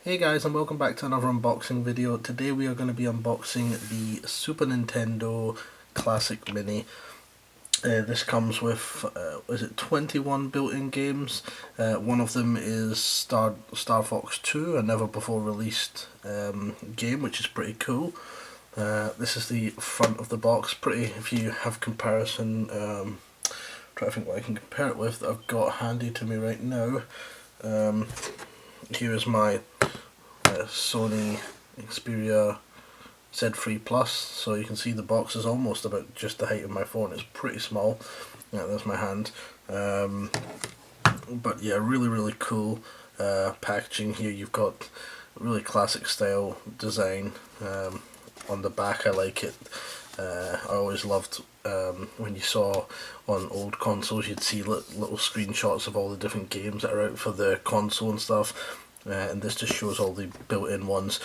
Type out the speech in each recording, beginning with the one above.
Hey guys, and welcome back to another unboxing video. Today we are going to be unboxing the Super Nintendo Classic Mini. This comes with, is it 21 built-in games? One of them is Star Fox 2, a never before released game, which is pretty cool. This is the front of the box. Pretty, if you have comparison, try to think what I can compare it with that I've got handy to me right now. Here is my Sony Xperia Z3 Plus, so you can see the box is almost about just the height of my phone. It's pretty small. Yeah, there's my hand. But yeah, really cool packaging here. You've got really classic style design on the back. I like it. I always loved when you saw on old consoles, you'd see little screenshots of all the different games that are out for the console and stuff. And this just shows all the built-in ones.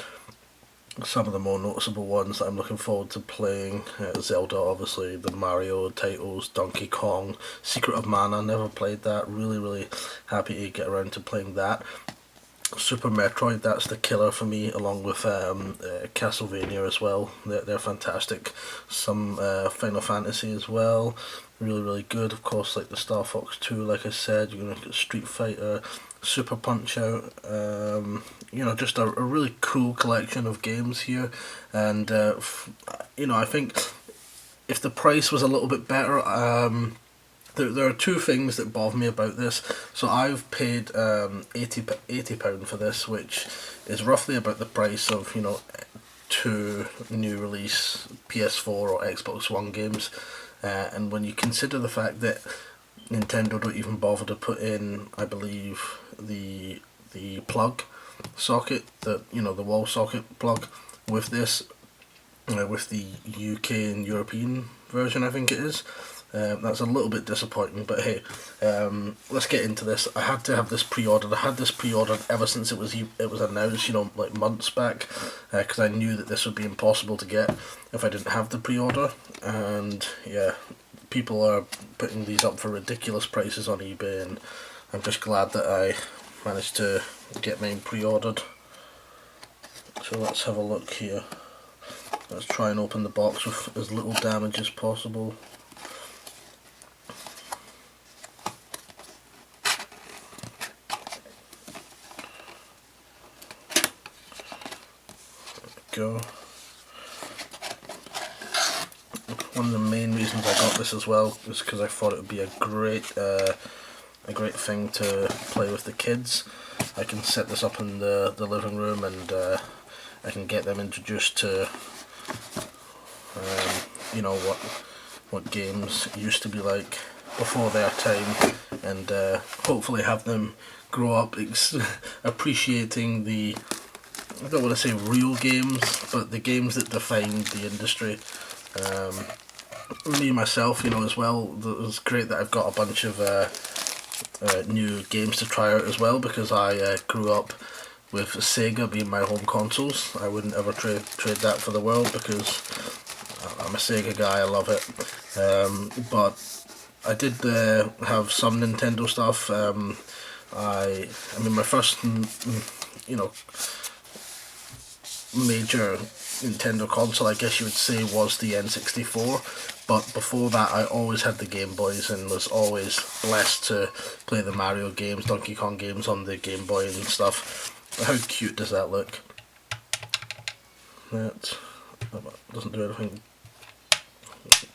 Some of the more noticeable ones that I'm looking forward to playing: Zelda, obviously, the Mario titles, Donkey Kong, Secret of Mana. Never played that. Really happy to get around to playing that. Super Metroid, that's the killer for me, along with Castlevania as well. They're fantastic. Some Final Fantasy as well. Really good. Of course, like the Star Fox 2, like I said. You're going to get Street Fighter, Super Punch Out. You know, just a really cool collection of games here. And you know, I think if the price was a little bit better, there are two things that bother me about this. So I've paid £80 for this, which is roughly about the price of, you know, two new release PS4 or Xbox One games. And when you consider the fact that Nintendo don't even bother to put in, I believe, the plug socket, the wall socket plug with this, with the UK and European version, I think it is. That's a little bit disappointing, but hey, let's get into this. I had to have this pre-ordered. I had this pre-ordered ever since it was announced, you know, like months back, because I knew that this would be impossible to get if I didn't have the pre-order. And yeah, people are putting these up for ridiculous prices on eBay, and I'm just glad that I managed to get mine pre-ordered. So let's have a look here. Let's try and open the box with as little damage as possible. Go. One of the main reasons I got this as well was because I thought it would be a great thing to play with the kids. I can set this up in the living room, and I can get them introduced to you know, what games used to be like before their time, and hopefully have them grow up appreciating the, I don't want to say real games, but the games that defined the industry. Me myself, you know, as well, it was great that I've got a bunch of new games to try out as well, because I grew up with Sega being my home consoles. I wouldn't ever trade that for the world, because I'm a Sega guy, I love it. But I did have some Nintendo stuff. I mean, my first, you know, major Nintendo console, I guess you would say, was the N64, but before that I always had the Game Boys and was always blessed to play the Mario games, Donkey Kong games on the Game Boy and stuff. How cute does that look? That doesn't do anything.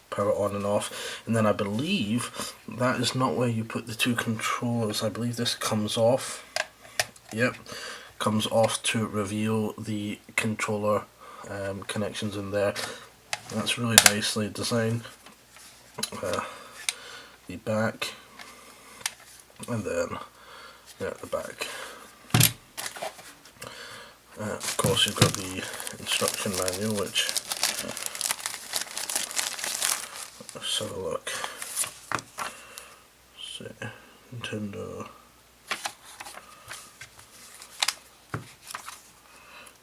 Power on and off, and then I believe that is not where you put the two controllers. I believe this comes off. Yep, comes off to reveal the controller connections in there. That's really nicely designed. The back, and then the back. Of course, you've got the instruction manual, which, let's have a look. So, Nintendo.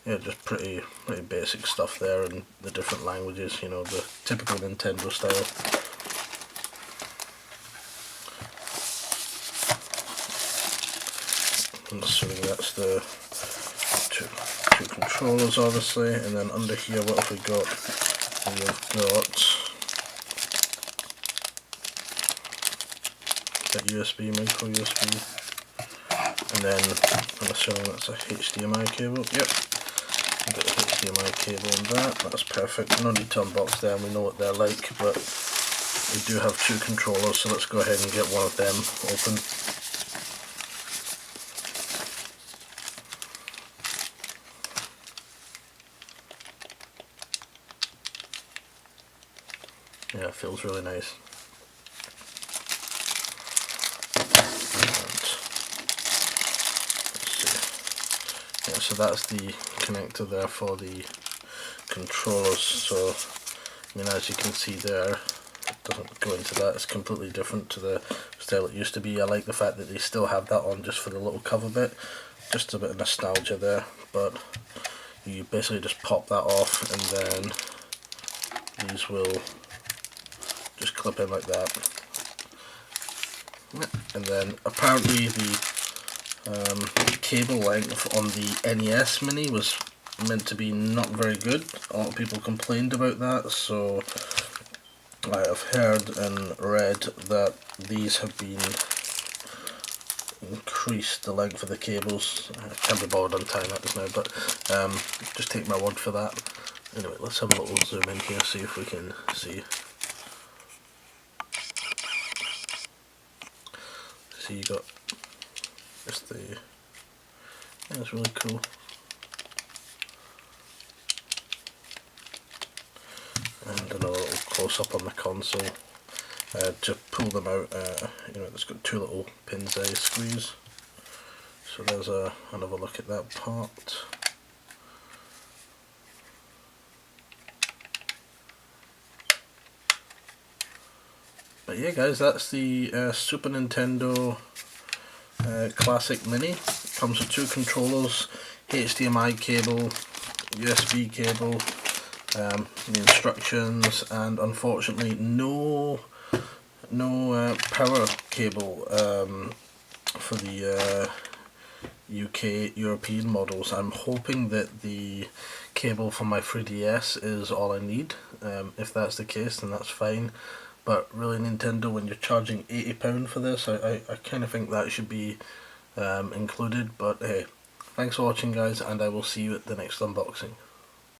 Yeah, just pretty basic stuff there, in the different languages, you know, the typical Nintendo style. I'm assuming that's the controllers obviously, and then under here what have we got? We've got that USB, micro USB, and then I'm assuming that's a HDMI cable. Yep, we've got the HDMI cable and that's perfect. No need to unbox them, we know what they're like, but we do have two controllers, so let's go ahead and get one of them open. Yeah, it feels really nice. Yeah, so that's the connector there for the controllers. So, I mean, as you can see there, it doesn't go into that. It's completely different to the style it used to be. I like the fact that they still have that on just for the little cover bit. Just a bit of nostalgia there, but you basically just pop that off and then these will just clip in like that. And then apparently the cable length on the NES Mini was meant to be not very good. A lot of people complained about that, so I have heard and read that these have been increased, the length of the cables. I can't be bothered untying that just now, but just take my word for that. Anyway, let's have a little zoom in here, see if we can see. So you got just the, yeah, it's really cool. And another little close up on the console. To pull them out, you know, it's got two little pins there you squeeze. So there's another look at that part. But yeah guys, that's the Super Nintendo Classic Mini. It comes with two controllers, HDMI cable, USB cable, the instructions, and unfortunately no power cable for the UK European models. I'm hoping that the cable for my 3DS is all I need. If that's the case, then that's fine. But really, Nintendo, when you're charging £80 for this, I kind of think that should be included. But hey, thanks for watching guys, and I will see you at the next unboxing.